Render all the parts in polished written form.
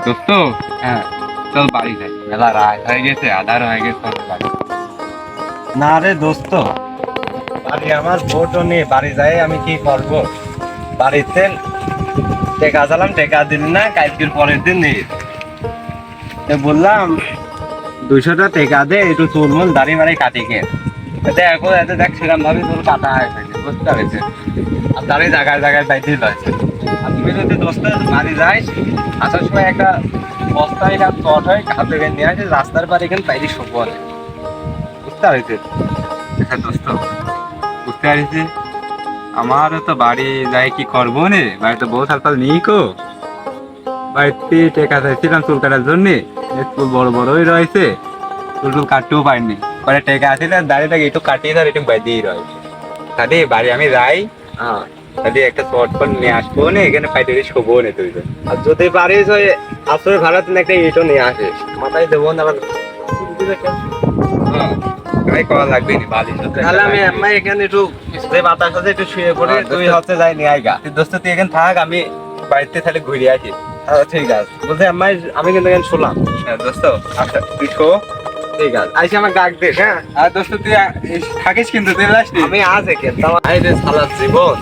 দোস্ত, হ্যাঁ চল বাড়ি যাই, মেলা রাত হয়ে গেছে, আধার হয়ে গেছে, চল বাড়ি। না রে দোস্ত, বাড়ি আমার ভোটও নেই, বাড়ি যাই আমি কি করব? বাড়িতে টেকা চালাম, টেকা দিন না, কালকের পরের দিন নেই। বললাম 200টা টেকা দে, একটু চুলমুল দাড়ি মারি কাটি কে দেখো, এতে দেখ সেরকম ভাবে চুল কাটা হয়ে গেছে, বুঝতে পেরেছে? আর দাড়ি জায়গায় জায়গায় বাইতে রয়েছে। আর তুমি যদি দোস্ত বাড়ি যাইস, আসার সময় একটা বস্তায় একটা চট হয় হাতে নিয়ে আসে, রাস্তার পারে এখানে পাইলি শুকো নেই, বুঝতে পেরেছে? আচ্ছা দোস্ত, বুঝতে পারছি। আমারও তো বাড়ি যাই, কি করবো নে, বাড়িতে বউ সালপাল নেই কো। বাড়িতে টেকা চাইছিলাম চুল কাটার জন্যে, চুল বড় বড়ই রয়েছে, চুল টুল কাটতেও পারিনি। পরে টেকা আসলে দাড়িটাকে একটু কাটিয়ে ধর একটু বাইদিয়েই রয়েছে। তাহলে বাড়ি আমি যাই, হ্যাঁ তাহলে একটা শর্ট ফোন নিয়ে আসবো নে, এখানে ফাইটে শোবো নে তুই। আর যদি পারিস ওই আশ্রয় ভাড়াতে একটা ইটও নিয়ে আসিস, মাথায় দেবো না আবার। হ্যাঁ তাই করা লাগবে নি, বাড়ি তাহলে আমি আম্মাই এখানে একটু যে বাতাস আছে একটু শুয়ে পড়ে, তুই হচ্ছে যাই নিয়ে আইগা। দোস্ত তুই এখানে থাক, আমি বাড়িতে তাহলে ঘুরে আসি। ঠিক আছে, বলছি আম্মাই আমি কিন্তু এখানে শুনলাম। হ্যাঁ দোস্ত, আচ্ছা তুই শো। ঠিক আছে, আইসি আমার ডাক দিস। হ্যাঁ আর দোস্ত তুই থাকিস কিন্তু, তুই আসবি। আমি আজ কিন্তু আমার এই যে সালাদ জীবন,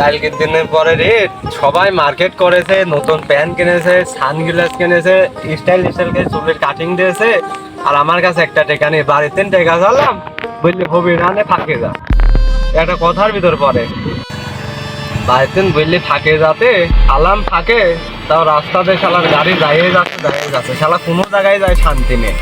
কালকের দিনের পরে রে সবাই মার্কেট করেছে, নতুন প্যান্ট কিনেছে, সানগ্লাস কিনেছে, স্টাইল করে চুলের কাটিং দিয়েছে, আর আমার কাছে একটা টেকা নেই। বাড়িতে টেকা চালাম, বললি হবি রানে ফাঁকে যা, একটা কথার ভিতর পড়ে। বাড়িতে বললি ফাঁকে যাতে আলাম ফাঁকে, তাও রাস্তাতে শালার গাড়ি দাঁড়িয়ে যাচ্ছে শালা কোনো জায়গায় যায় শান্তি নেই।